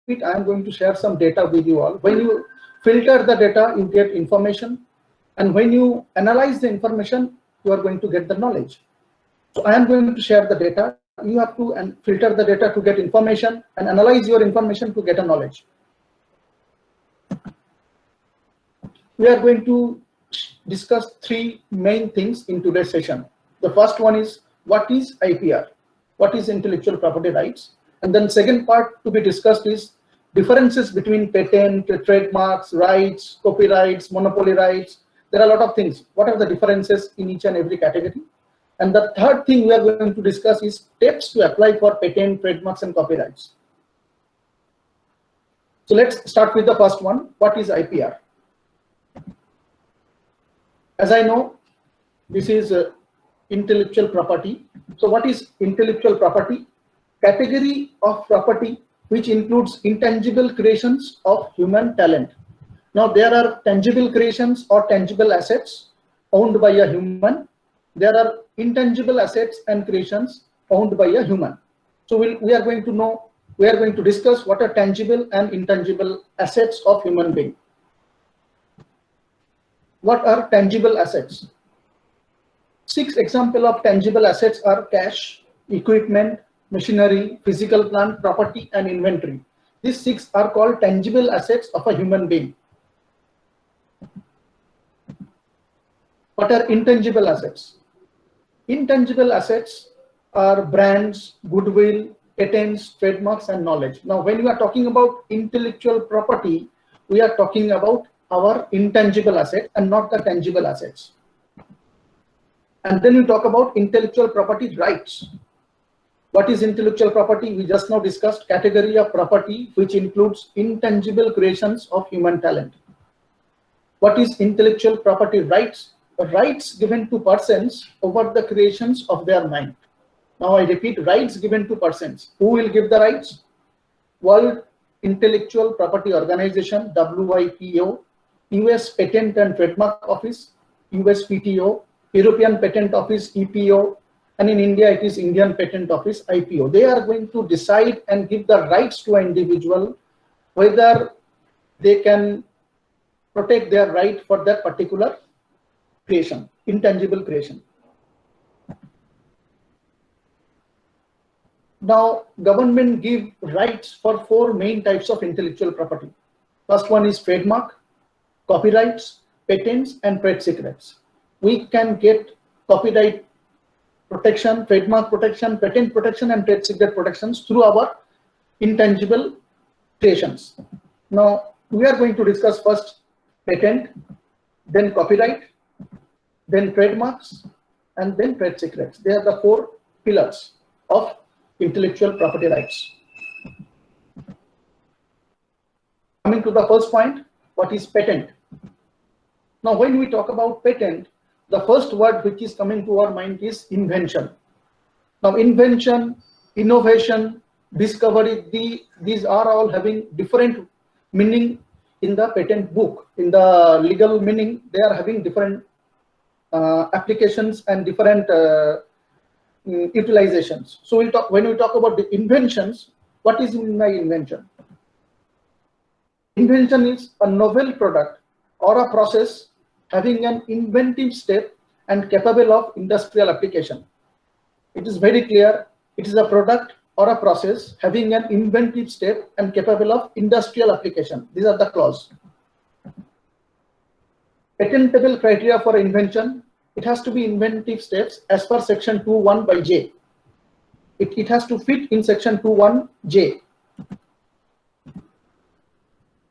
I am going to share some data with you all. When you filter the data, you get information, and when you analyze the information, you are going to get the knowledge. So I am going to share the data. You have to filter the data to get information and analyze your information to get a knowledge. We are going to discuss three main things in today's session. The first one is, what is IPR? What is intellectual property rights? And then second part to be discussed is differences between patent, trademarks, rights, copyrights, monopoly rights. There are a lot of things. What are the differences in each and every category? And the third thing we are going to discuss is steps to apply for patent, trademarks, and copyrights. So let's start with the first one. What is IPR? As I know, this is intellectual property. So what is intellectual property? Category of property which includes intangible creations of human talent. Now there are tangible creations or tangible assets owned by a human. There are intangible assets and creations owned by a human. So we are going to discuss what are tangible and intangible assets of human being. What are tangible assets? 6 examples of tangible assets are cash, equipment, machinery, physical plant, property, and inventory. These 6 are called tangible assets of a human being. What are intangible assets? Intangible assets are brands, goodwill, patents, trademarks, and knowledge. Now, when we are talking about intellectual property, we are talking about our intangible asset and not the tangible assets. And then we talk about intellectual property rights. What is intellectual property? We just now discussed category of property which includes intangible creations of human talent. What is intellectual property rights? Rights given to persons over the creations of their mind. Now I repeat, rights given to persons. Who will give the rights? World Intellectual Property Organization, WIPO, US Patent and Trademark Office, USPTO, European Patent Office, EPO, and in India it is Indian Patent Office, IPO. They are going to decide and give the rights to an individual whether they can protect their right for that particular creation, intangible creation. Now, government give rights for 4 main types of intellectual property. First one is trademark, copyrights, patents, and trade secrets. We can get copyright protection, trademark protection, patent protection, and trade secret protections through our intangible creations. Now, we are going to discuss first patent, then copyright, then trademarks, and then trade secrets. They are the 4 pillars of intellectual property rights. Coming to the first point, what is patent? Now, when we talk about patent, the first word which is coming to our mind is invention. Now, invention, innovation, discovery, these are all having different meaning in the patent book. In the legal meaning, they are having different applications and different utilizations. So when we talk about the inventions, what is meant by invention? Invention is a novel product or a process having an inventive step and capable of industrial application. It is very clear. It is a product or a process having an inventive step and capable of industrial application. These are the clause. Patentable criteria for invention. It has to be inventive steps as per section 2(1) by J. It has to fit in section 2(1) J.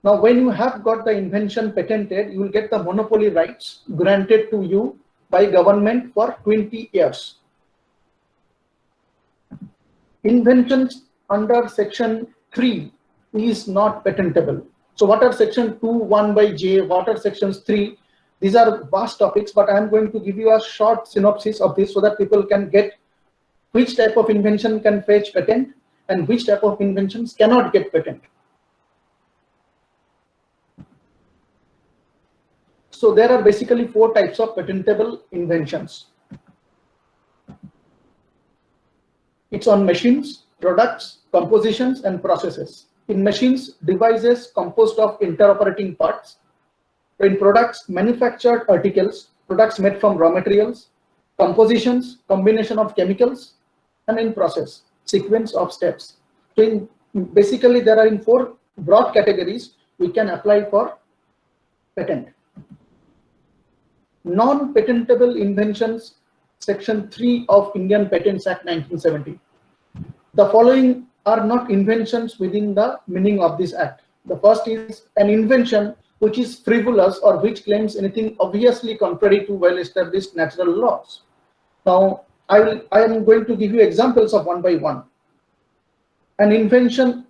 Now, when you have got the invention patented, you will get the monopoly rights granted to you by government for 20 years. Inventions under section 3 is not patentable. So what are section 2(1) by J? What are sections 3? These are vast topics, but I am going to give you a short synopsis of this so that people can get which type of invention can fetch patent and which type of inventions cannot get patent. So there are basically 4 types of patentable inventions. It's on machines, products, compositions, and processes. In machines, devices composed of interoperating parts. In products, manufactured articles, products made from raw materials, compositions, combination of chemicals, and in process, sequence of steps. So basically there are in 4 broad categories we can apply for patent. Non-patentable inventions, Section 3 of Indian Patents Act 1970. The following are not inventions within the meaning of this act. The first is an invention which is frivolous or which claims anything obviously contrary to well-established natural laws. Now, I am going to give you examples of one by one. An invention,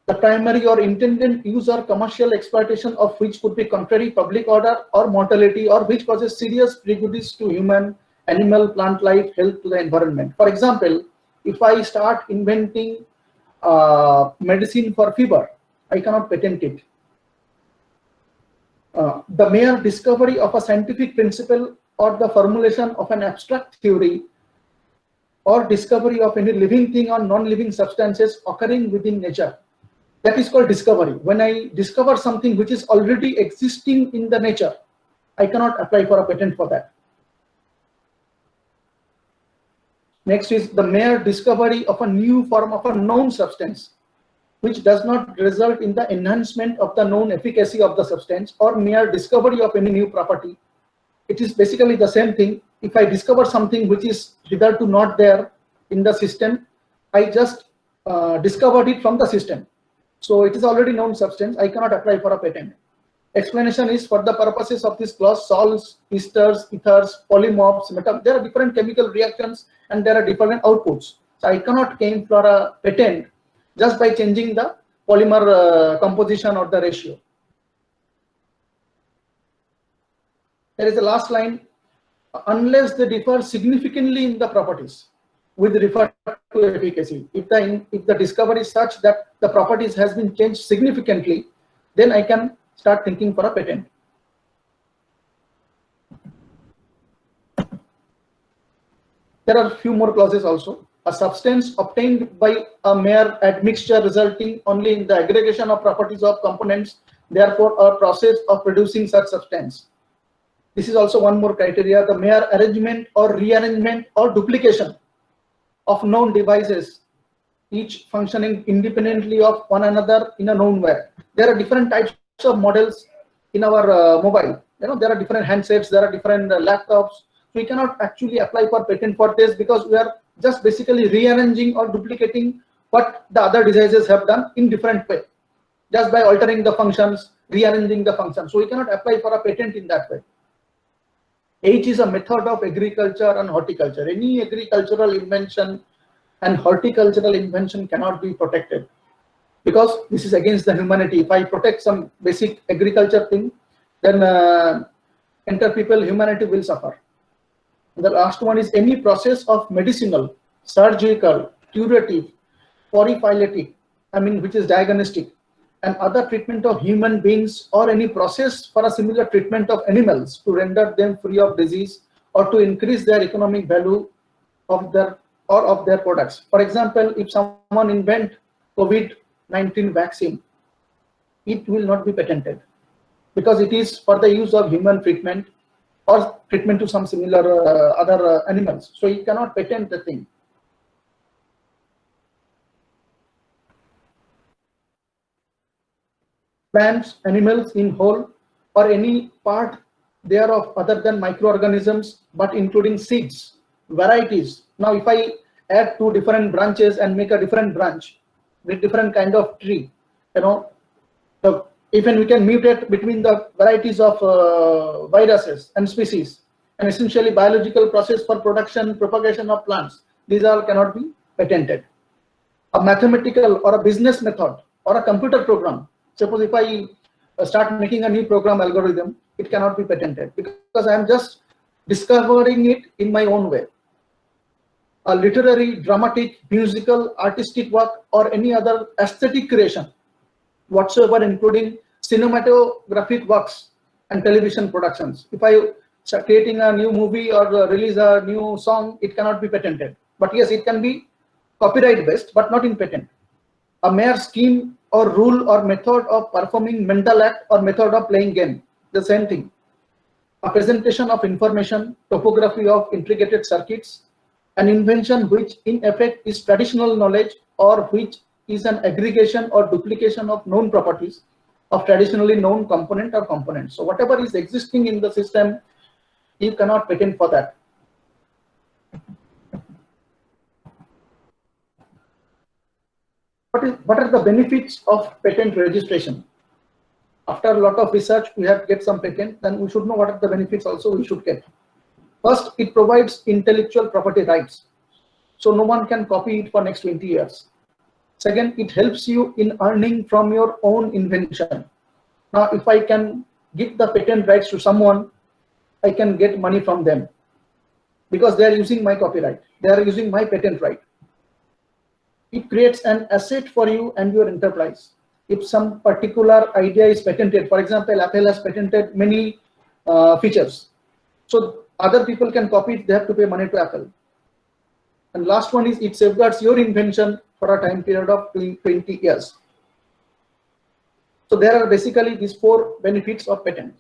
the primary or intended use or commercial exploitation of which could be contrary public order or mortality, or which causes serious prejudice to human, animal, plant life, health, to the environment. For example, if I start inventing medicine for fever, I cannot patent it. The mere discovery of a scientific principle or the formulation of an abstract theory or discovery of any living thing or non-living substances occurring within nature, that is called discovery. When I discover something which is already existing in the nature, I cannot apply for a patent for that. Next is the mere discovery of a new form of a known substance, which does not result in the enhancement of the known efficacy of the substance, or mere discovery of any new property. It is basically the same thing. If I discover something which is hitherto not there in the system, I just discovered it from the system. So it is already known substance, I cannot apply for a patent. Explanation is, for the purposes of this clause, salts, esters, ethers, polymorphs, there are different chemical reactions and there are different outputs. So I cannot claim for a patent just by changing the polymer composition or the ratio. There is the last line, unless they differ significantly in the properties with regard to efficacy. If the discovery is such that the properties has been changed significantly, then I can start thinking for a patent. There are a few more clauses also. A substance obtained by a mere admixture resulting only in the aggregation of properties of components, therefore a process of producing such substance. This is also one more criteria, the mere arrangement or rearrangement or duplication of known devices, each functioning independently of one another in a known way. There are different types of models in our mobile. There are different handsets, there are different laptops. We cannot actually apply for patent for this because we are just basically rearranging or duplicating what the other devices have done in different way, just by altering the functions, rearranging the functions. So we cannot apply for a patent in that way. H is a method of agriculture and horticulture. Any agricultural invention and horticultural invention cannot be protected because this is against the humanity. If I protect some basic agriculture thing, then entire people, humanity will suffer. And the last one is any process of medicinal, surgical, curative, poriphyletic, which is diagnostic, and other treatment of human beings, or any process for a similar treatment of animals to render them free of disease or to increase their economic value of their products. For example, if someone invent COVID-19 vaccine, it will not be patented because it is for the use of human treatment or treatment to some similar other animals. So you cannot patent the thing. Plants, animals in whole, or any part thereof other than microorganisms, but including seeds, varieties. Now, if I add 2 different branches and make a different branch with different kind of tree, even we can mutate between the varieties of viruses and species, and essentially biological process for production, propagation of plants. These all cannot be patented. A mathematical or a business method or a computer program. Suppose if I start making a new program algorithm, it cannot be patented because I am just discovering it in my own way. A literary, dramatic, musical, artistic work, or any other aesthetic creation whatsoever, including cinematographic works and television productions. If I start creating a new movie or release a new song, it cannot be patented. But yes, it can be copyright based, but not in patent. A mere scheme or rule or method of performing mental act or method of playing game. The same thing. A presentation of information, topography of integrated circuits, an invention which in effect is traditional knowledge or which is an aggregation or duplication of known properties of traditionally known component or components. So whatever is existing in the system, you cannot patent for that. What are the benefits of patent registration? After a lot of research, we have to get some patent, then we should know what are the benefits also we should get. First, it provides intellectual property rights. So no one can copy it for next 20 years. Second, it helps you in earning from your own invention. Now, if I can give the patent rights to someone, I can get money from them because they are using my copyright. They are using my patent right. It creates an asset for you and your enterprise. If some particular idea is patented, for example, Apple has patented many features. So other people can copy it, they have to pay money to Apple. And last one is it safeguards your invention for a time period of 20 years. So there are basically these 4 benefits of patent.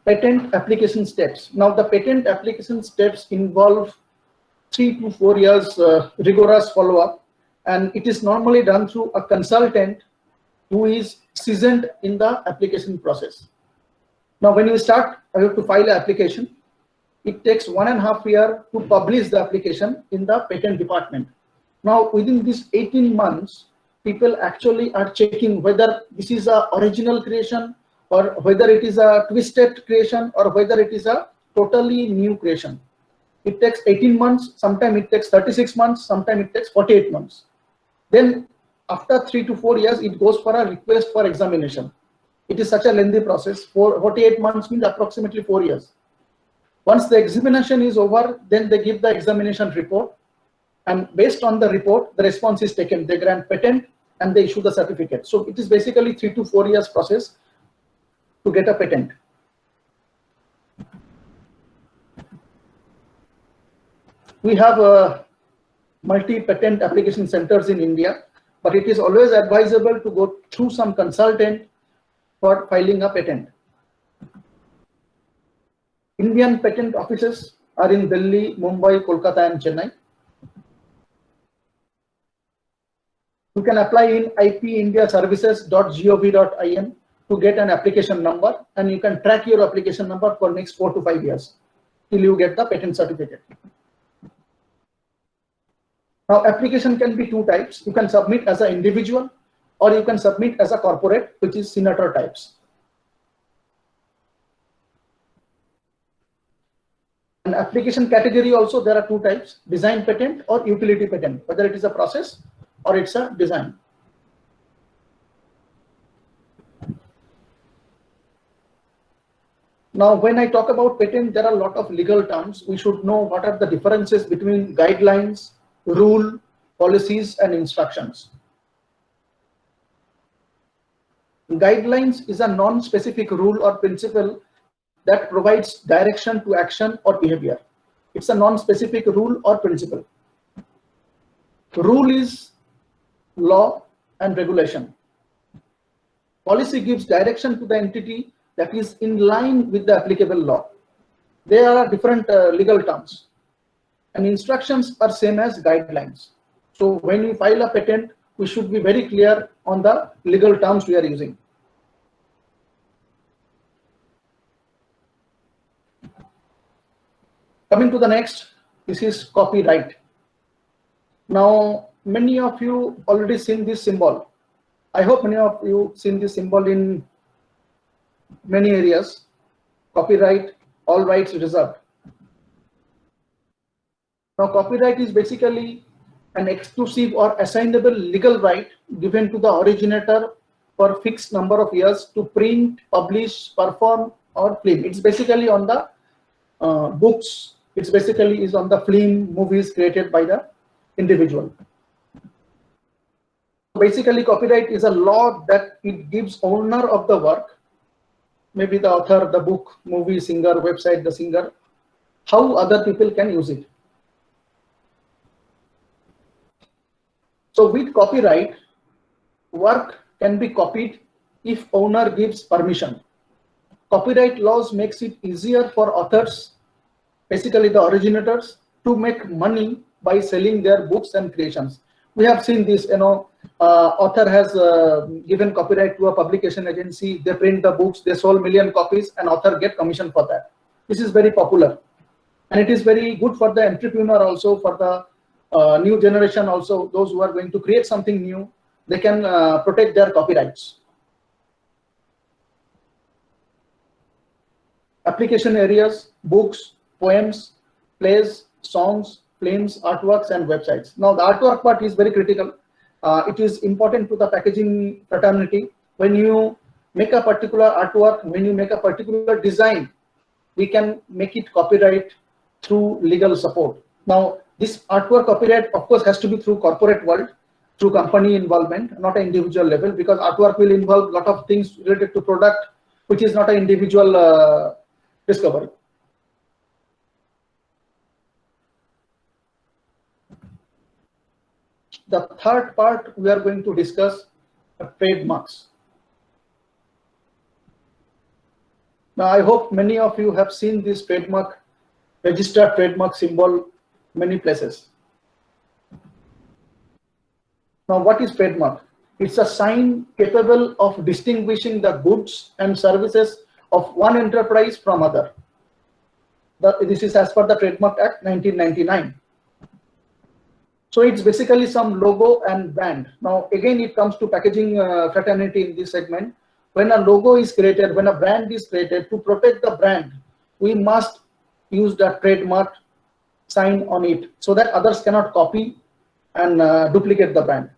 Patent application steps. Now the patent application steps involve 3 to 4 years rigorous follow-up, and it is normally done through a consultant who is seasoned in the application process. Now when you start, you have to file an application. It takes 1.5 years to publish the application in the patent department. Now within these 18 months, people actually are checking whether this is a original creation or whether it is a twisted creation or whether it is a totally new creation. It takes 18 months, sometimes it takes 36 months, sometimes it takes 48 months. Then after 3 to 4 years, it goes for a request for examination. It is such a lengthy process. 48 months means approximately 4 years. Once the examination is over, then they give the examination report, and based on the report, the response is taken. They grant patent and they issue the certificate. So it is basically 3 to 4 years process to get a patent. We have multi-patent application centers in India, but it is always advisable to go through some consultant for filing a patent. Indian patent offices are in Delhi, Mumbai, Kolkata, and Chennai. You can apply in ipindiaservices.gov.in to get an application number, and you can track your application number for next 4 to 5 years till you get the patent certificate. Now, application can be 2 types. You can submit as an individual or you can submit as a corporate, which is senator types. And application category also, there are 2 types: design patent or utility patent, whether it is a process or it's a design. Now, when I talk about patent, there are a lot of legal terms. We should know what are the differences between guidelines, rule, policies, and instructions. Guidelines is a non-specific rule or principle that provides direction to action or behavior. It's a non-specific rule or principle. Rule is law and regulation. Policy gives direction to the entity that is in line with the applicable law. There are different legal terms, and instructions are same as guidelines. So when we file a patent, we should be very clear on the legal terms we are using. Coming to the next, this is copyright. Now, many of you already seen this symbol. I hope many of you seen this symbol in many areas. Copyright, all rights reserved. Now, copyright is basically an exclusive or assignable legal right given to the originator for fixed number of years to print, publish, perform, or film. It's basically on the books. It's basically is on the film, movies created by the individual. Basically, copyright is a law that it gives owner of the work, maybe the author, the book, movie, singer, website, the singer, how other people can use it. So with copyright, work can be copied if owner gives permission. Copyright laws makes it easier for authors, basically the originators, to make money by selling their books and creations. We have seen this, author has given copyright to a publication agency, they print the books, they sold million copies, and author get commission for that. This is very popular, and it is very good for the entrepreneur also, for the new generation also, those who are going to create something new, they can protect their copyrights. Application areas: books, poems, plays, songs, films, artworks, and websites. Now the artwork part is very critical. It is important to the packaging fraternity. When you make a particular artwork, when you make a particular design, we can make it copyright through legal support. Now this artwork copyright of course has to be through corporate world, through company involvement, not an individual level, because artwork will involve a lot of things related to product, which is not an individual discovery. The third part we are going to discuss are trademarks. Now I hope many of you have seen this trademark, registered trademark symbol many places. Now what is trademark? It's a sign capable of distinguishing the goods and services of one enterprise from other. This is as per the Trademark Act 1999. So it's basically some logo and brand. Now again it comes to packaging fraternity in this segment. When a logo is created, when a brand is created, to protect the brand, we must use the trademark sign on it so that others cannot copy and duplicate the brand.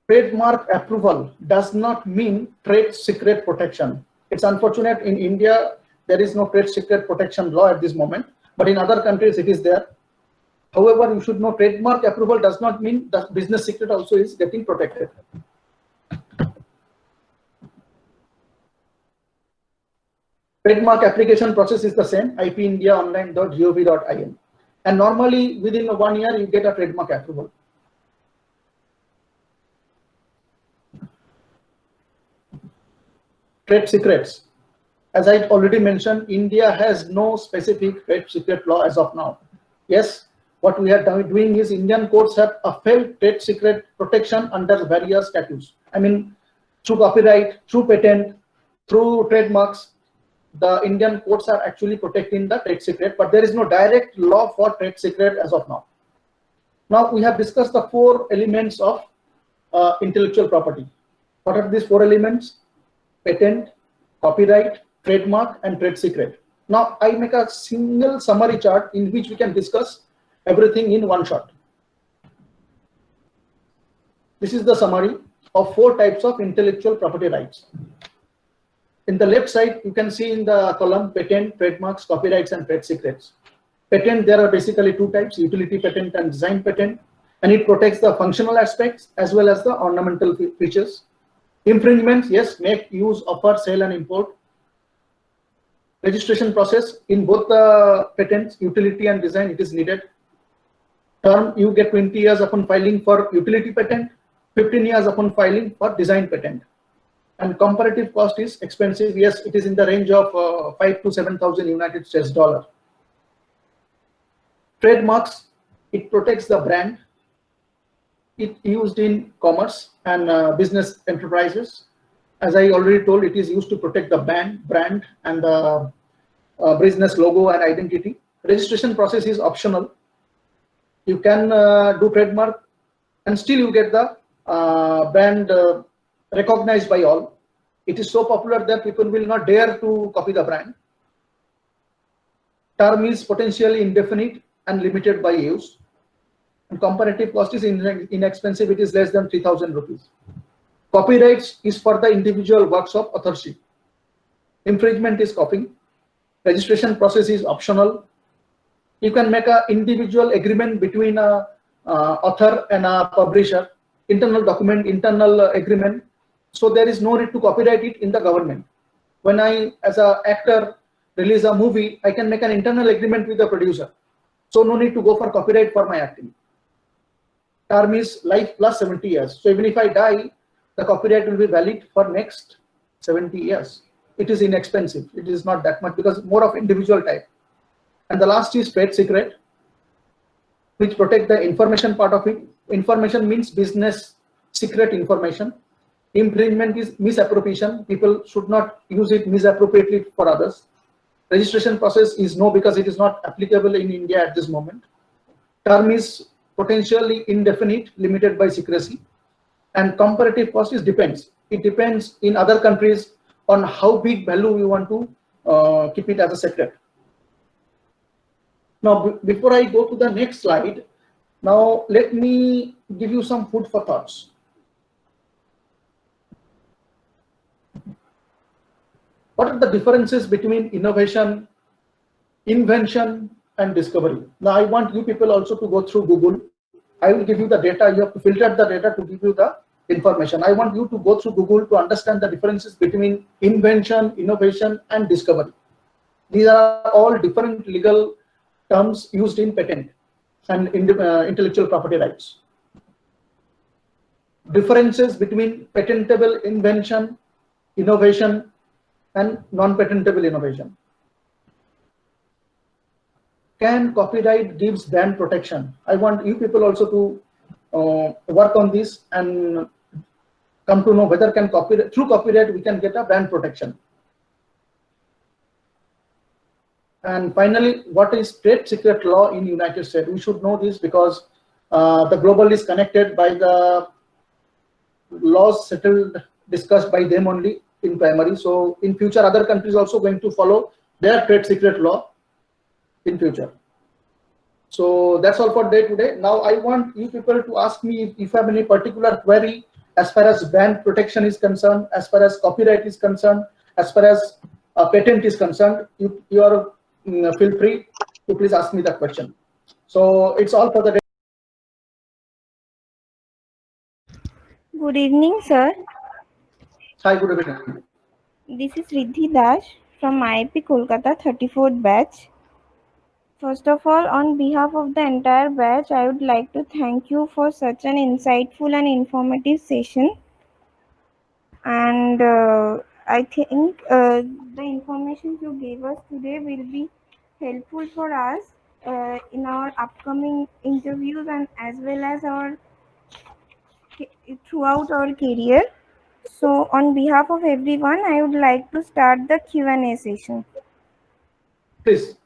Trademark approval does not mean trade secret protection. It's unfortunate in India there is no trade secret protection law at this moment, but in other countries it is there. However, you should know trademark approval does not mean that business secret also is getting protected. Trademark application process is the same, ipindiaonline.gov.in, and normally within 1 year you get a trademark approval. Trade secrets. As I already mentioned, India has no specific trade secret law as of now. Yes, what we are doing is Indian courts have upheld trade secret protection under various statutes. I mean, through copyright, through patent, through trademarks, the Indian courts are actually protecting the trade secret, but there is no direct law for trade secret as of now. Now we have discussed the 4 elements of intellectual property. What are these 4 elements? Patent, copyright, trademark, and trade secret. Now I make a single summary chart in which we can discuss everything in one shot. This is the summary of 4 types of intellectual property rights. In the left side, you can see in the column patent, trademarks, copyrights, and trade secrets. Patent, there are basically 2 types, utility patent and design patent, and it protects the functional aspects as well as the ornamental features. Infringements, yes, make, use, offer, sell, and import. Registration process, in both the patents, utility and design, it is needed. Term, you get 20 years upon filing for utility patent, 15 years upon filing for design patent. And comparative cost is expensive. Yes, it is in the range of 5,000 to 7,000 United States dollar. Trademarks, it protects the brand. It used in commerce and business enterprises. As I already told, it is used to protect the brand and the business logo and identity. Registration process is optional. You can do trademark and still you get the brand recognized by all. It is so popular that people will not dare to copy the brand. Term is potentially indefinite and limited by use. And comparative cost is inexpensive, it is less than 3,000 rupees. Copyrights is for the individual works of authorship. Infringement is copying. Registration process is optional. You can make an individual agreement between a author and a publisher, internal document, internal agreement. So there is no need to copyright it in the government. When I, as an actor, release a movie, I can make an internal agreement with the producer. So no need to go for copyright for my acting. Term is life plus 70 years. So even if I die, the copyright will be valid for next 70 years. It is inexpensive. It is not that much because more of individual type. And the last is trade secret, which protect the information part of it. Information means business secret information. Infringement is misappropriation. People should not use it misappropriately for others. Registration process is no, because it is not applicable in India at this moment. Term is potentially indefinite, limited by secrecy. And comparative cost is depends. It depends in other countries on how big value we want to keep it as a secret. Now, before I go to the next slide, now let me give you some food for thoughts. What are the differences between innovation, invention, and discovery? Now, I want you people also to go through Google. I will give you the data. You have to filter the data to give you the information. I want you to go through Google to understand the differences between invention, innovation, and discovery. These are all different legal terms used in patent and intellectual property rights. Differences between patentable invention, innovation, and non-patentable innovation. Can copyright gives brand protection? I want you people also to work on this and come to know whether can copyright, through copyright we can get a brand protection. And finally, what is trade secret law in United States? We should know this because the global is connected by the laws settled, discussed by them only in primary. So in future, other countries also going to follow their trade secret law in future. So that's all for day today. Now I want you people to ask me if you have any particular query as far as brand protection is concerned, as far as copyright is concerned, as far as patent is concerned. You are feel free to please ask me that question. So it's all for the day. Good evening, sir. Hi, good evening. This is Riddhi Dash from IIP Kolkata 34th batch. First of all, on behalf of the entire batch, I would like to thank you for such an insightful and informative session. And I think the information you gave us today will be helpful for us in our upcoming interviews and as well as our throughout our career. So on behalf of everyone, I would like to start the Q&A session. Please.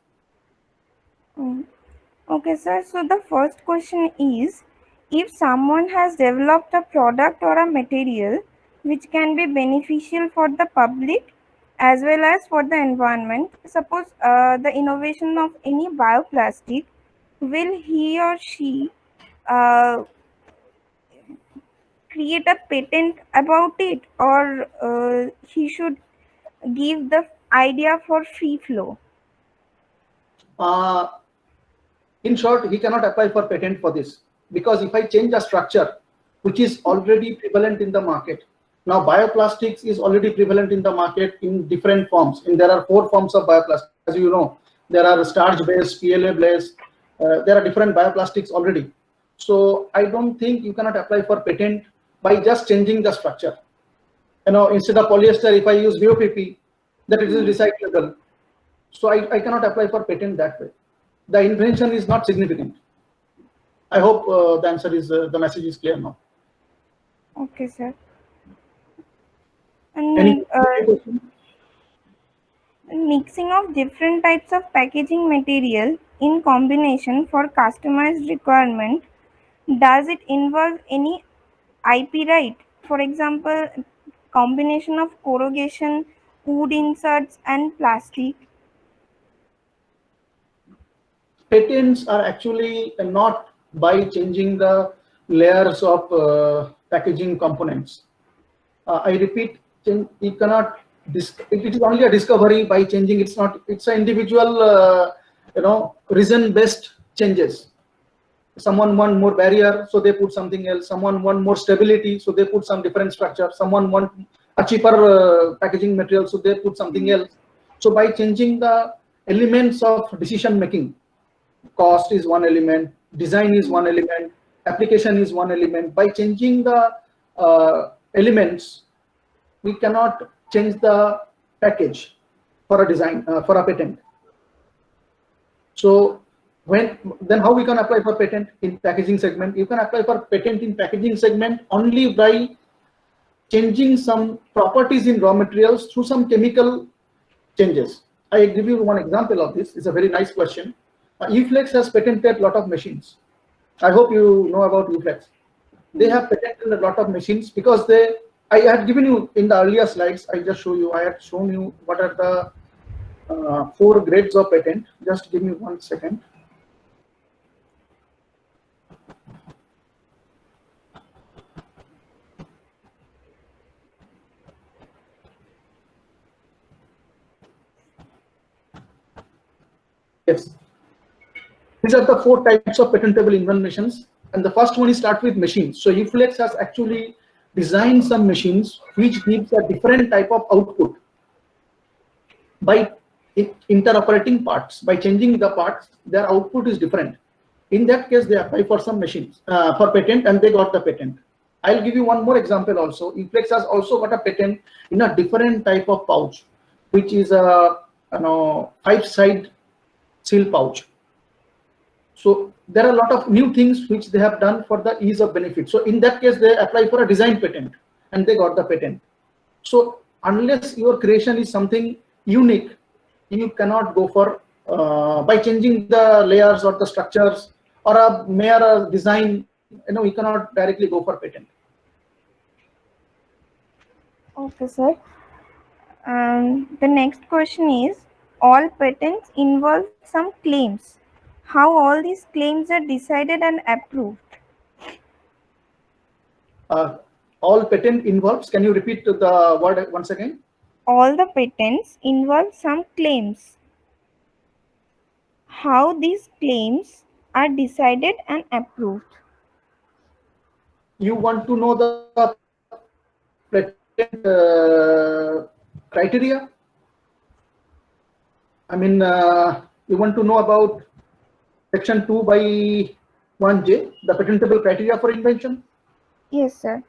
Okay, sir. So the first question is, if someone has developed a product or a material which can be beneficial for the public as well as for the environment, suppose the innovation of any bioplastic, will he or she create a patent about it, or he should give the idea for free flow? In short, he cannot apply for patent for this, because if I change the structure, which is already prevalent in the market, now bioplastics is already prevalent in the market in different forms. And there are 4 forms of bioplastics. As you know, there are starch-based, PLA-based, there are different bioplastics already. So I don't think you cannot apply for patent by just changing the structure. You know, instead of polyester, if I use BOPP, that it is recyclable. So I cannot apply for patent that way. The invention is not significant. I hope the answer is, the message is clear now. Okay, sir. And mixing of different types of packaging material in combination for customized requirement, does it involve any IP right? For example, combination of corrugation, wood inserts and plastic. Patents are actually not by changing the layers of packaging components. I repeat, you cannot. It is only a discovery by changing. It's not. It's an individual, reason-based changes. Someone want more barrier, so they put something else. Someone want more stability, so they put some different structure. Someone want a cheaper packaging material, so they put something else. So by changing the elements of decision making, cost is one element, design is one element, application is one element. By changing the elements, we cannot change the package for a design, for a patent. So then how we can apply for patent in packaging segment? You can apply for patent in packaging segment only by changing some properties in raw materials through some chemical changes. I give you one example of this. It's a very nice question. Uflex has patented a lot of machines. I hope you know about Uflex. They have patented a lot of machines because I had given you in the earlier slides. I had shown you what are the 4 grades of patent. Just give me 1 second. Yes. These are the 4 types of patentable inventions. And the first one is start with machines. So Uflex has actually designed some machines which gives a different type of output by interoperating parts. By changing the parts, their output is different. In that case, they apply for some machines for patent, and they got the patent. I'll give you one more example also. Uflex has also got a patent in a different type of pouch, which is a 5-side seal pouch. So there are a lot of new things which they have done for the ease of benefit. So in that case, they apply for a design patent and they got the patent. So unless your creation is something unique, you cannot go for by changing the layers or the structures or a mere design. You cannot directly go for patent. Okay, sir. The next question is, all patents involve some claims. How all these claims are decided and approved? All patent involves, can you repeat the word once again? All the patents involve some claims. How these claims are decided and approved? You want to know the patent criteria? I mean, you want to know about section 2 by 1J, the patentable criteria for invention? Yes, sir.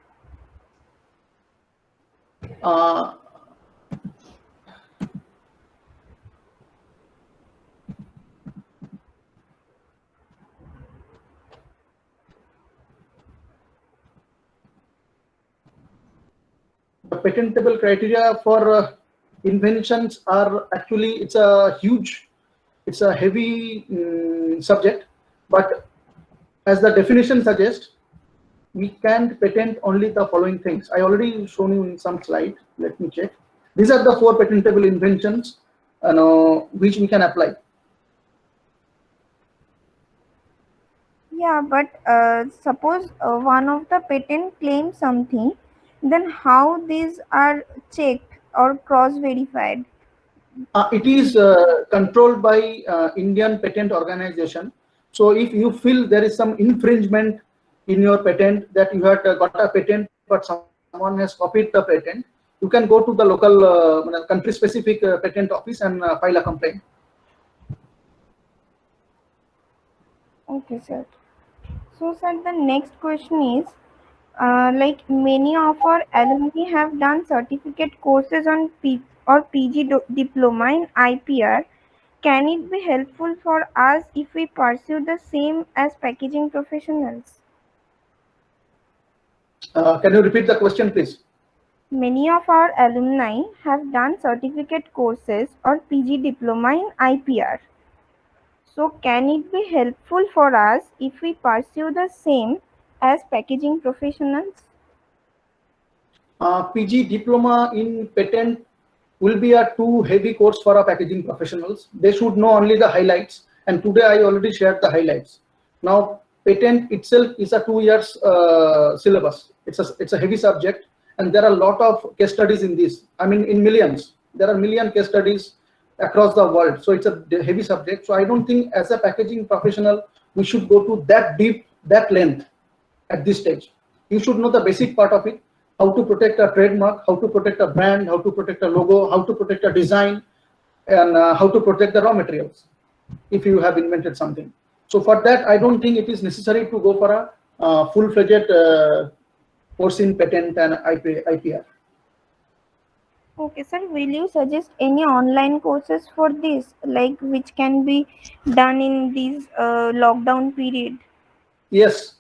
The patentable criteria for inventions are actually, it's a heavy subject, but as the definition suggests, we can patent only the following things. I already shown you in some slide. Let me check. These are the 4 patentable inventions which we can apply. Yeah, but suppose one of the patent claims something, then how these are checked or cross-verified? It is controlled by Indian Patent Organization. So if you feel there is some infringement in your patent, that you had got a patent but someone has copied the patent, you can go to the local country-specific patent office and file a complaint. Okay, sir. So, sir, the next question is, like many of our alumni have done certificate courses on PG diploma in IPR. Can it be helpful for us if we pursue the same as packaging professionals? Can you repeat the question, please? Many of our alumni have done certificate courses or PG diploma in IPR. So can it be helpful for us if we pursue the same as packaging professionals? PG diploma in patent will be a too heavy course for our packaging professionals. They should know only the highlights, and today I already shared the highlights. Now patent itself is a 2 years syllabus. It's a heavy subject, and there are a lot of case studies in this. I mean, in millions. There are million case studies across the world. So it's a heavy subject. So I don't think as a packaging professional we should go to that deep, that length at this stage. You should know the basic part of it: how to protect a trademark, how to protect a brand, how to protect a logo, how to protect a design, and how to protect the raw materials if you have invented something. So for that, I don't think it is necessary to go for a full-fledged course in patent and IPR. Okay, sir. Will you suggest any online courses for this, like which can be done in this lockdown period? Yes,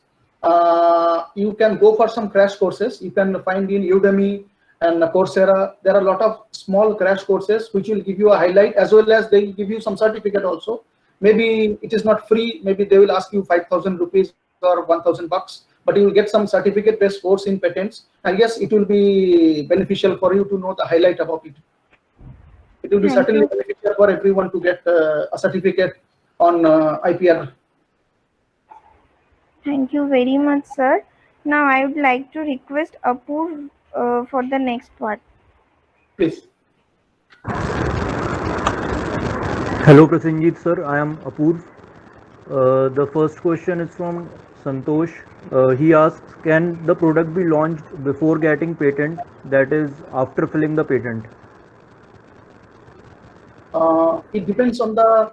you can go for some crash courses. You can find in Udemy and Coursera. There are a lot of small crash courses which will give you a highlight, as well as they will give you some certificate also. Maybe it is not free. Maybe they will ask you 5,000 rupees or 1,000 bucks, but you will get some certificate-based course in patents. And yes, it will be beneficial for you to know the highlight about it. It will be Thank certainly you. beneficial for everyone to get a certificate on IPR. Thank you very much, sir. Now I would like to request Apoor for the next part. Please. Hello Prasenjit sir, I am Apurv. The first question is from Santosh. He asks, can the product be launched before getting patent, that is after filling the patent? It depends on the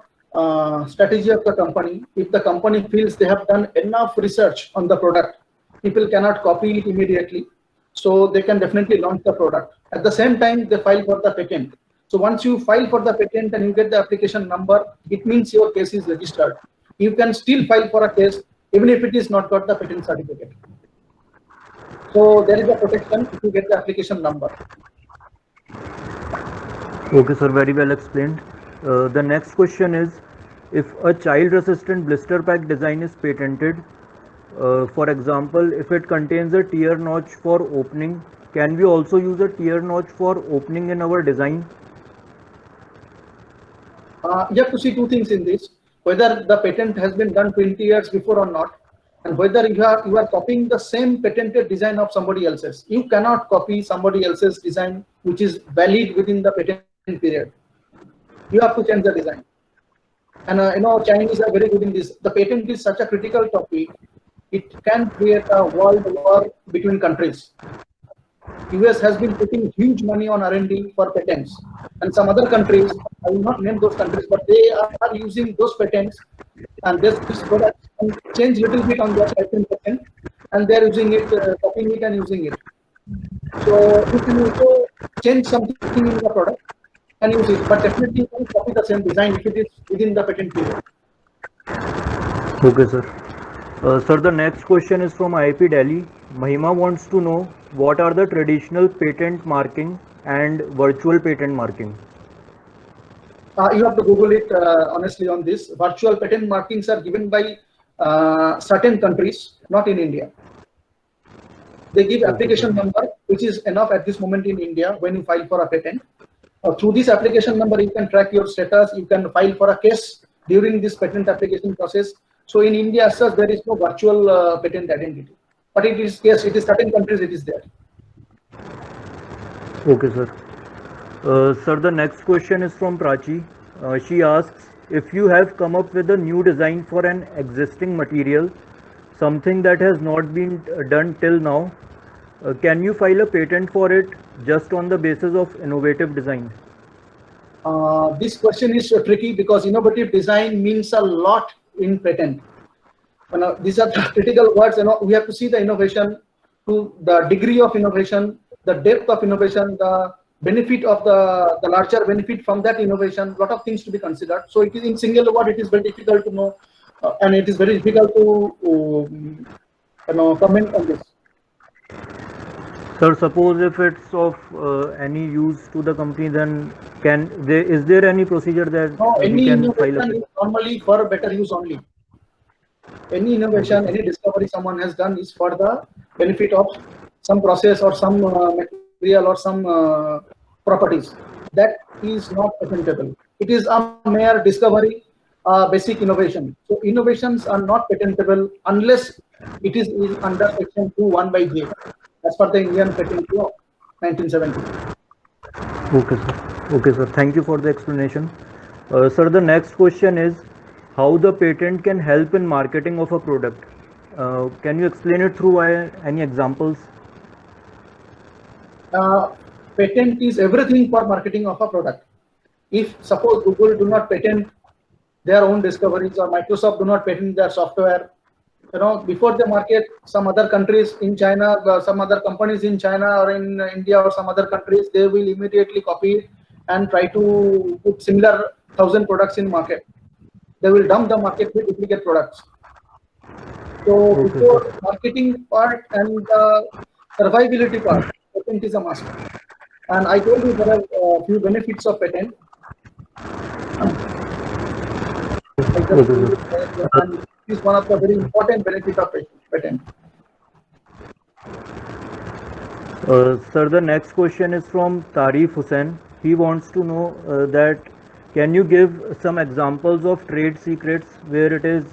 strategy of the company. If the company feels they have done enough research on the product, people cannot copy it immediately. So they can definitely launch the product. At the same time, they file for the patent. So once you file for the patent and you get the application number, it means your case is registered. You can still file for a case even if it is not got the patent certificate. So there is a protection if you get the application number. Okay sir, very well explained. The next question is, if a child resistant blister pack design is patented, for example, if it contains a tear notch for opening, can we also use a tear notch for opening in our design? You have to see two things in this: whether the patent has been done 20 years before or not, and whether you are copying the same patented design of somebody else's. You cannot copy somebody else's design which is valid within the patent period. You have to change the design. And Chinese are very good in this. The patent is such a critical topic; it can create a world war between countries. US has been putting huge money on R&D for patents, and some other countries, I will not name those countries, but they are using those patents and this product and change little bit on their patent, and they are using it, copying it and using it. So you can also change something in the product and use it, but definitely you can copy the same design if it is within the patent period. Okay sir. Sir, the next question is from IIP Delhi. Mahima wants to know, what are the traditional patent marking and virtual patent marking? You have to Google it honestly on this. Virtual patent markings are given by certain countries, not in India. They give application number, which is enough at this moment in India when you file for a patent. Through this application number, you can track your status. You can file for a case during this patent application process. So in India, as such, there is no virtual patent identity. But it is yes, it is certain countries it is there. Okay, sir. Sir, the next question is from Prachi. She asks, if you have come up with a new design for an existing material, something that has not been done till now, can you file a patent for it just on the basis of innovative design? This question is tricky because innovative design means a lot in patent. These are the critical words. We have to see the innovation, to the degree of innovation, the depth of innovation, the benefit of the larger benefit from that innovation. A lot of things to be considered. So it is in single word. It is very difficult to know, and it is very difficult to comment on this. Sir, suppose if it's of any use to the company, then is there any procedure that any we can innovation file? Is normally for better use only. Any innovation, any discovery someone has done is for the benefit of some process or some material or some properties. That is not patentable. It is a mere discovery, basic innovation. So innovations are not patentable unless it is under section 2(1)(j), as per the Indian Patent Law 1970. Okay, sir. Okay, sir. Thank you for the explanation. Sir, the next question is how the patent can help in marketing of a product. Can you explain it through any examples? Patent is everything for marketing of a product. If suppose Google do not patent their own discoveries, or Microsoft do not patent their software. Before they market, some other countries in China, some other companies in China or in India or some other countries, they will immediately copy it and try to put similar 1,000 products in market. They will dump the market with duplicate products. So before marketing part and survivability part, patent is a must. And I told you there are a few benefits of patent. And it is one of the very important benefits of patent. Sir, the next question is from Tarif Hussain. He wants to know that can you give some examples of trade secrets where it is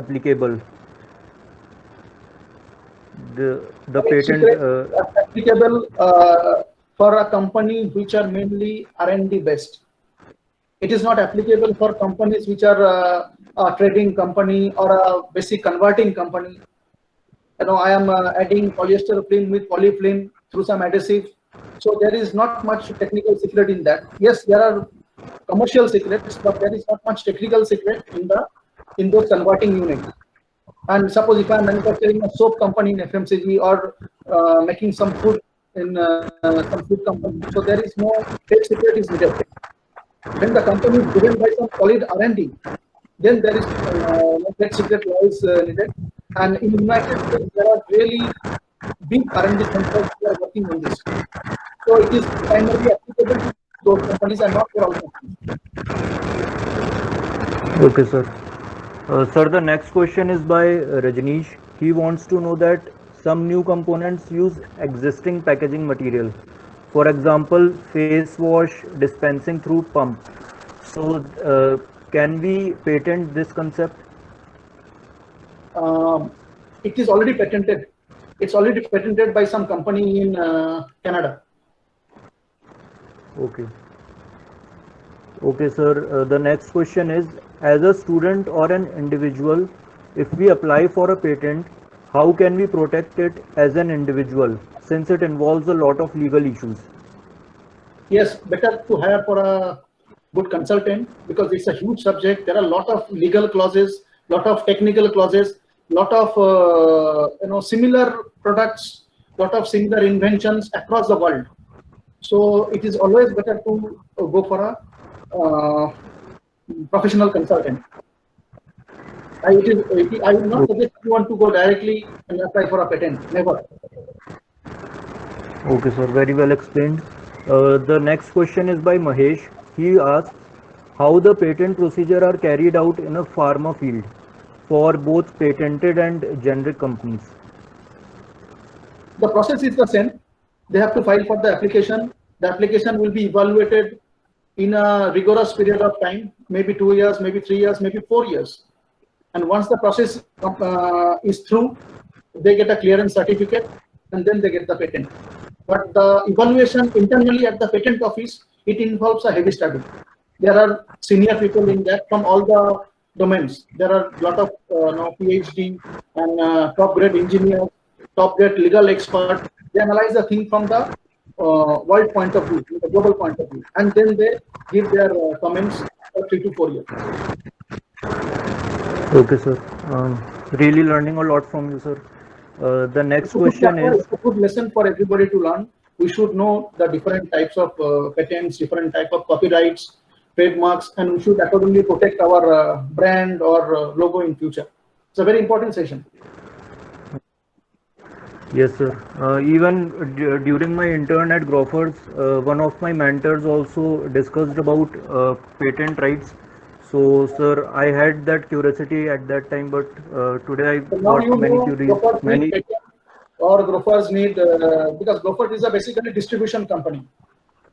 applicable? The patent applicable for a company which are mainly R&D based. It is not applicable for companies which are a trading company or a basic converting company. I am adding polyester film with polyfilm through some adhesive. So there is not much technical secret in that. Yes, there are commercial secrets, but there is not much technical secret in those converting units. And suppose if I am manufacturing a soap company in FMCG or making some food in some food company, so there is no trade secret is needed. When the company is driven by some solid R&D, then there is no trade secret law is needed. And in the United States, there are really big R&D centers who are working on this. So it is primarily applicable to those companies and not for all companies. Okay, sir. Sir, the next question is by Rajneesh. He wants to know that some new components use existing packaging material. For example, face wash dispensing through pump. So, can we patent this concept? It is already patented. It's already patented by some company in Canada. Okay. Okay, sir. The next question is, as a student or an individual, if we apply for a patent, how can we protect it as an individual, since it involves a lot of legal issues? Yes, better to hire for a good consultant because it's a huge subject. There are a lot of legal clauses, lot of technical clauses, lot of similar products, lot of similar inventions across the world. So it is always better to go for a professional consultant. I will not suggest you want to go directly and apply for a patent. Never. Okay, sir. Very well explained. The next question is by Mahesh. He asks how the patent procedure are carried out in a pharma field for both patented and generic companies. The process is the same. They have to file for the application. The application will be evaluated in a rigorous period of time, maybe 2 years, maybe 3 years, maybe 4 years. And once the process is through, they get a clearance certificate and then they get the patent. But the evaluation internally at the patent office, it involves a heavy study. There are senior people in that from all the domains. There are a lot of PhD and top grade engineers, top grade legal experts. They analyze the thing from the world point of view, the global point of view, and then they give their comments for 3 to 4 years. Okay, sir. Really learning a lot from you, sir. The next question is a good lesson for everybody to learn. We should know the different types of patents, different type of copyrights, trademarks, and we should accordingly protect our brand or logo in future. It's a very important session. yes, sir. Even during my intern at Grofers, one of my mentors also discussed about patent rights. So, sir, I had that curiosity at that time, but today I got many or Grofers need because Grofers is a basically distribution company.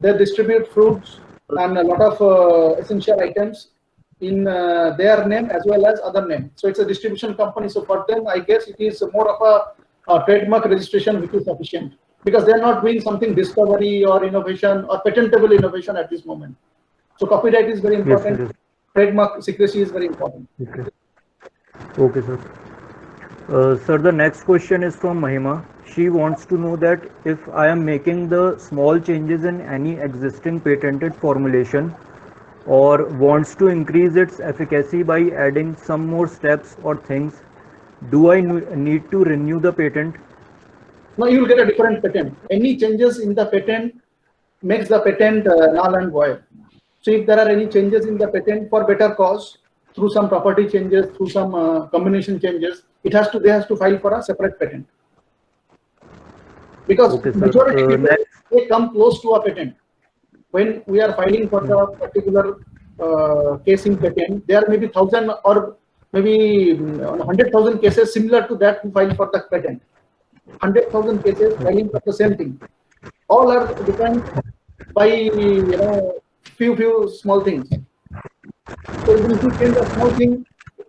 They distribute fruits and a lot of essential items in their name as well as other name. So it's a distribution company. So for them, I guess it is more of a trademark registration which is sufficient because they are not doing something discovery or innovation or patentable innovation at this moment. So copyright is very important. Yes, trademark secrecy is very important. Okay, okay, sir. Sir, the next question is from Mahima. She wants to know that if I am making the small changes in any existing patented formulation, or wants to increase its efficacy by adding some more steps or things, do I need to renew the patent? No, you will get a different patent. Any changes in the patent makes the patent null and void. So if there are any changes in the patent for better cause, through some property changes, through some combination changes, they has to file for a separate patent. Because Okay, sir. majority people, they come close to a patent. When we are filing for the particular case in patent, there may be 1,000 or maybe 100,000 cases similar to that who file for the patent. 100,000 cases filing for the same thing. All are different by few small things. So even if you change a small thing,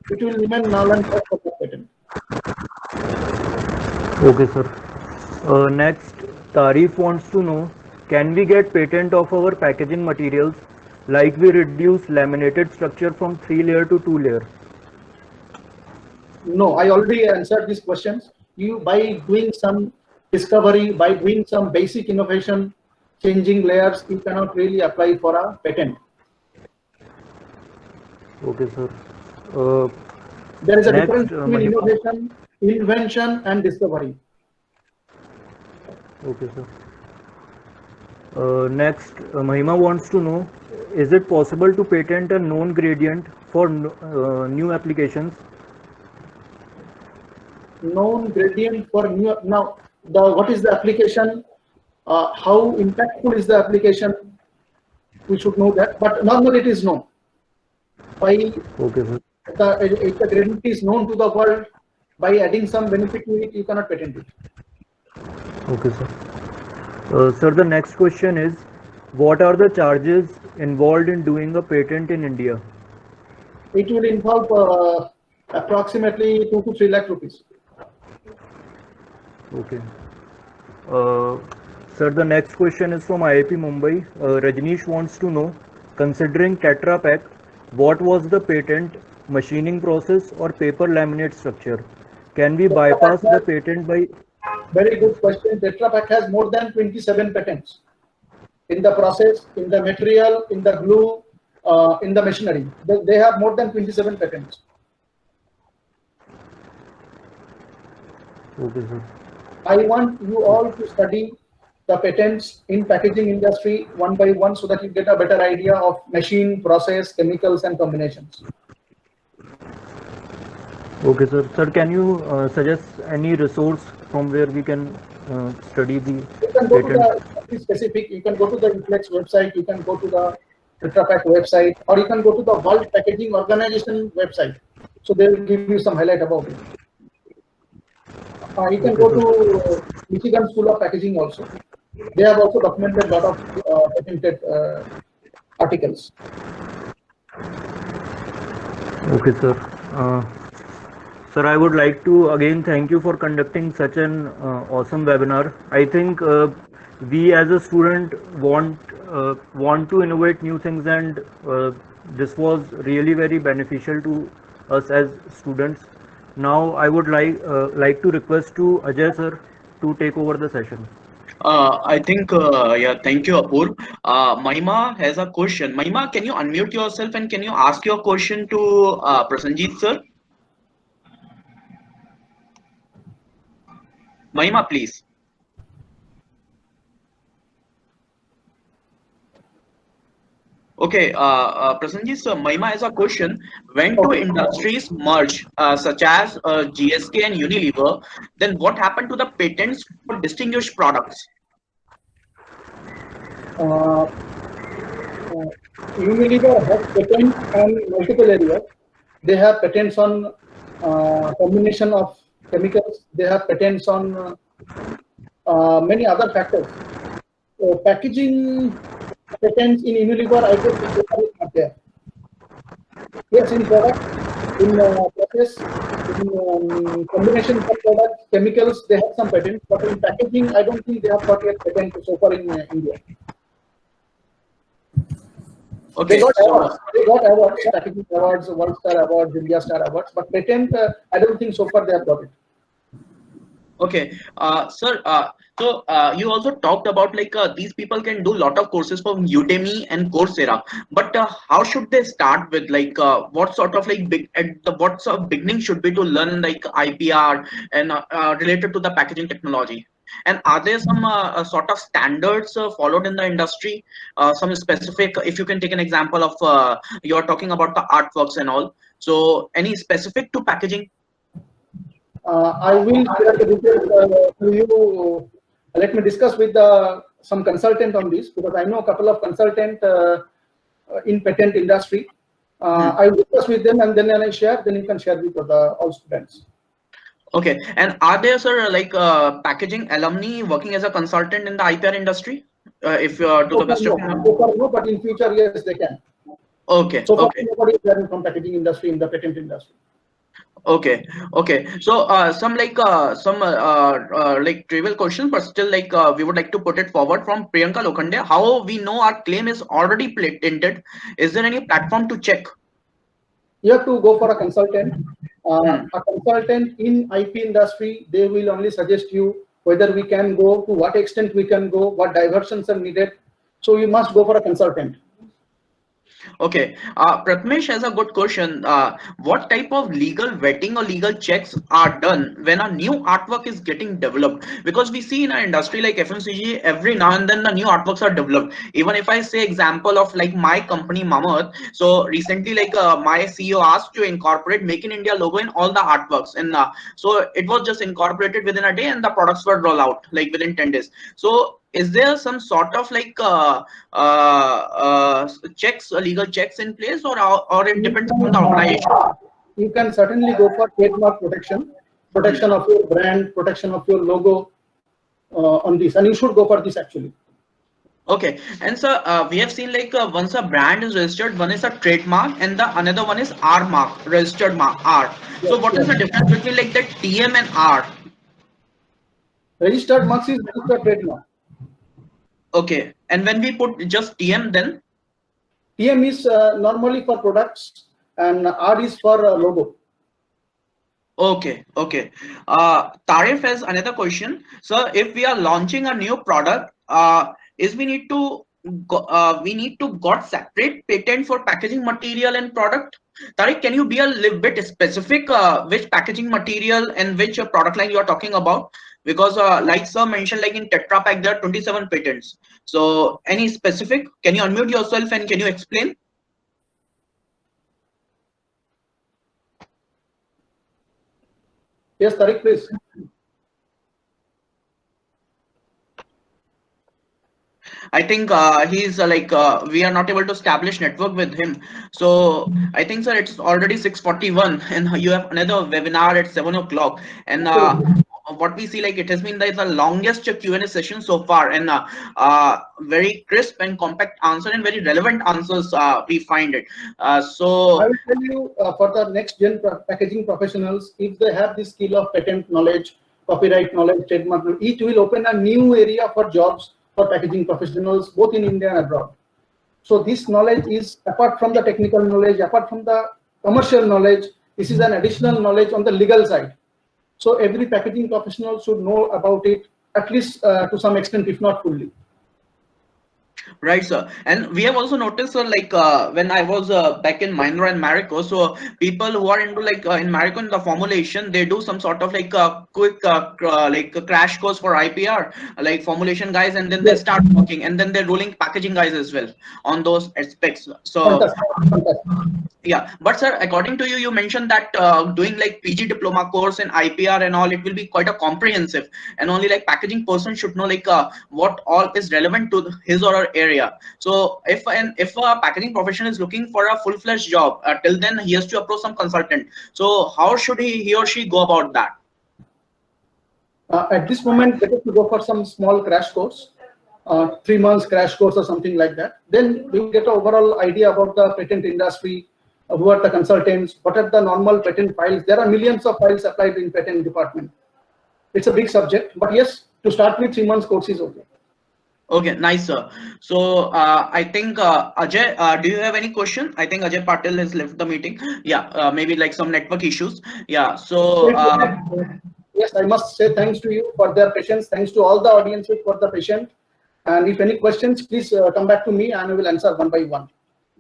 it will remain null and void for the patent. Okay, sir. Next, Tarif wants to know, can we get patent of our packaging materials, like we reduce laminated structure from 3-layer to 2-layer? No, I already answered these questions. You, by doing some discovery, by doing some basic innovation, changing layers, you cannot really apply for a patent. Okay, sir. There is a Next, difference between innovation, invention, and discovery. Okay, sir. Next, Mahima wants to know, is it possible to patent a known gradient for new applications? Known gradient for new. Now, what is the application? How impactful is the application? We should know that. But normally it is known. By Okay, sir. if the gradient is known to the world, by adding some benefit to it, you cannot patent it. Okay, sir. Sir, the next question is, what are the charges involved in doing a patent in India? It will involve approximately 2 to 3 lakh rupees. Okay. Sir, the next question is from IIP Mumbai. Rajneesh wants to know, considering Tetra Pak, what was the patent machining process or paper laminate structure? Can we bypass the patent by... Very good question. Tetra Pak has more than 27 patents in the process, in the material, in the glue, in the machinery. They have more than 27 patents. Okay, sir. I want you all to study the patents in packaging industry one by one so that you get a better idea of machine, process, chemicals, and combinations. Okay, sir. Sir, can you suggest any resource from where we can study the You can go patent? to the specific, you can go to the Inflex website, you can go to the Tetra Pak website, or you can go to the World Packaging Organization website. So they will give you some highlight about it. You can go to Michigan School of Packaging also. They have also documented a lot of patented articles. Okay, sir. Sir, I would like to again thank you for conducting such an awesome webinar. I think we as a student want to innovate new things, and this was really very beneficial to us as students. Now I would like to request to Ajay sir to take over the session. I think, yeah, thank you, Apur. Mahima has a question. Mahima, can you unmute yourself and can you ask your question to Prasanjit sir? Mahima, please. Okay, Prasanjit sir, Mahima has a question. When two industries merge, such as GSK and Unilever, then what happened to the patents for distinguished products? Unilever has patents on multiple areas. They have patents on combination of chemicals. They have patents on many other factors. Packaging patents in Unilever, I guess, is not there. Yes, in product, in process, in combination of products, chemicals, they have some patents, but in packaging, I don't think they have got yet patent so far in India. Okay, they got awards. They got awards, packaging awards, World Star Awards, India Star Awards, but patent, I don't think so far they have got it. Okay, sir, So you also talked about like these people can do lot of courses from Udemy and Coursera, but how should they start with, like what sort of like what sort of beginning should be to learn like IPR and related to the packaging technology? And are there some sort of standards followed in the industry? Some specific, if you can take an example of you're talking about the artworks and all. So any specific to packaging? I will share the details to you. Let me discuss with some consultant on this, because I know a couple of consultant in patent industry. I will discuss with them, and then when I share, then you can share with all students. Okay, and are there, sir, like packaging alumni working as a consultant in the IPR industry? If you are to the best of your So far, no, but in future, yes, they can. okay, So far, okay, nobody is learning from packaging industry in the patent industry. okay, okay. So some like trivial questions, but still like we would like to put it forward from Priyanka Lokhande. How we know our claim is already patented? Is there any platform to check? You have to go for a consultant. A consultant in IP industry, they will only suggest you whether we can go, to what extent we can go, what diversions are needed. So you must go for a consultant. Okay, Pratmesh has a good question. What type of legal vetting or legal checks are done when a new artwork is getting developed? Because we see in our industry like FMCG, every now and then the new artworks are developed. Even if I say example of like my company Mamaearth, so recently like my CEO asked to incorporate Make in India logo in all the artworks, and so it was just incorporated within a day, and the products were roll out like within 10 days. So is there some sort of like checks, legal checks in place, or it depends on the organization? You can certainly go for trademark protection, protection of your brand, protection of your logo on this, and you should go for this actually. Okay, and so we have seen like once a brand is registered, one is a trademark and the another one is R mark, registered mark R. Yes, So what is yes. the difference between like the TM and R? Registered marks is registered trademark. Okay, and when we put just TM, then TM is normally for products, and R is for logo. okay, okay. Tarif has another question. So if we are launching a new product, is we need to got separate patent for packaging material and product? Tariq, can you be a little bit specific which packaging material and which product line you are talking about? Because like sir mentioned, like in Tetra Pak, there are 27 patents. So any specific? Can you unmute yourself and can you explain? Yes, Tariq, please. I think he's like we are not able to establish network with him. So I think sir, it's already 6:41, and you have another webinar at 7 o'clock. And what we see, like it has been like the longest Q&A session so far, and very crisp and compact answer and very relevant answers we find it. So I will tell you for the next gen packaging professionals, if they have the skill of patent knowledge, copyright knowledge, trademark knowledge, it will open a new area for jobs for packaging professionals, both in India and abroad. So this knowledge is, apart from the technical knowledge, apart from the commercial knowledge, this is an additional knowledge on the legal side. So every packaging professional should know about it, at least to some extent, if not fully. right, sir. And we have also noticed, sir, like when I was back in Mahindra and Marico, so people who are into like in Marico in the formulation, they do some sort of like quick like a crash course for IPR, like formulation guys, and then they Yes. start working, and then they're ruling packaging guys as well on those aspects. So Fantastic. Fantastic. yeah, but sir, according to you, you mentioned that doing like PG diploma course in IPR and all, it will be quite a comprehensive, and only like packaging person should know like what all is relevant to his or her area. So if a packaging professional is looking for a full-fledged job, till then he has to approach some consultant. So how should he or she go about that? At this moment, better to go for some small crash course, 3 months crash course or something like that. Then we will get an overall idea about the patent industry, who are the consultants, what are the normal patent files. There are millions of files applied in patent department. It's a big subject, but yes, to start with, 3 months course is okay. Okay, nice, sir. So I think Ajay, do you have any question? I think Ajay Patil has left the meeting. Yeah, maybe like some network issues. Yeah. So yes, I must say thanks to you for their patience. Thanks to all the audiences for the patience. And if any questions, please come back to me and I will answer one by one.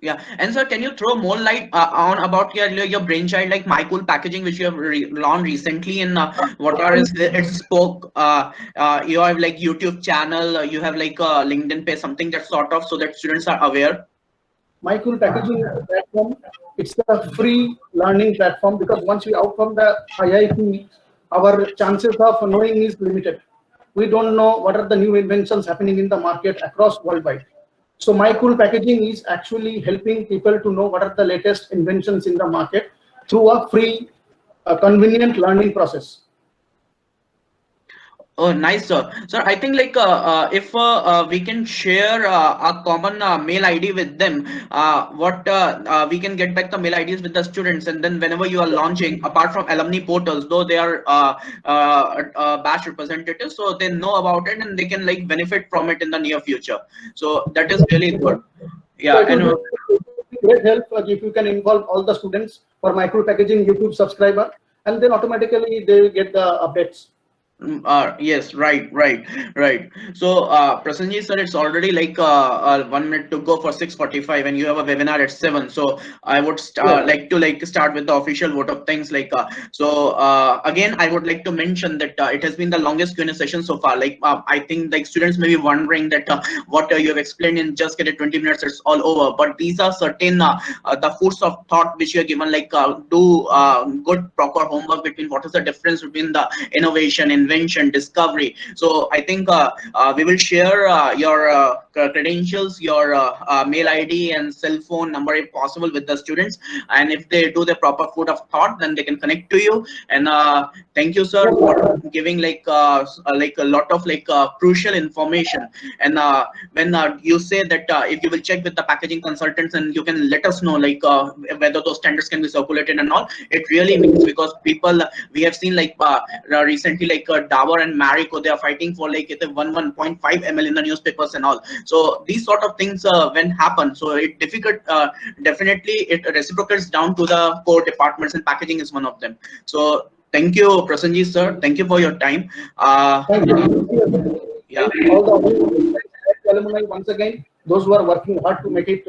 Yeah, and sir, can you throw more light on about your brainchild like MyCool packaging, which you have launched recently, and what are its spoke? You have like YouTube channel, you have like a LinkedIn page, something that sort of so that students are aware. MyCool packaging platform, it's a free learning platform because once we out from the IIT, our chances of knowing is limited. We don't know what are the new inventions happening in the market across worldwide. So MyCool packaging is actually helping people to know what are the latest inventions in the market through a free, convenient learning process. Oh, nice, sir. Sir, I think like if we can share a common mail ID with them, we can get back the mail IDs with the students, and then whenever you are launching, apart from alumni portals, though they are batch representatives, so they know about it and they can like benefit from it in the near future. So that is really good. Yeah, So it and will be great help if you can involve all the students for MyCool packaging YouTube subscriber, and then automatically they will get the updates. Yes, right. So, Prasanji sir, it's already like 1 minute to go for 6:45, and you have a webinar at 7. So, I would like to start with the official vote of thanks. Again, I would like to mention that it has been the longest Q&A session so far. I think like students may be wondering that what you have explained in just get it 20 minutes, it's all over. But these are certain the foods of thought which you are given. Do good proper homework between what is the difference between the innovation, invention, discovery. So I think we will share your credentials, your mail ID and cell phone number if possible with the students, and if they do the proper food of thought, then they can connect to you. And thank you, sir, for giving like a lot of crucial information. And when you say that if you will check with the packaging consultants and you can let us know whether those standards can be circulated and all, it really means, because people we have seen recently Dabur and Marico, they are fighting for the 1.5 ml in the newspapers and all. So these sort of things when happen, so it definitely it reciprocates down to the core departments, and packaging is one of them. So thank you, Prasanji sir, thank you for your time. Thank you. Yeah. All the alumni once again, those who are working hard to make it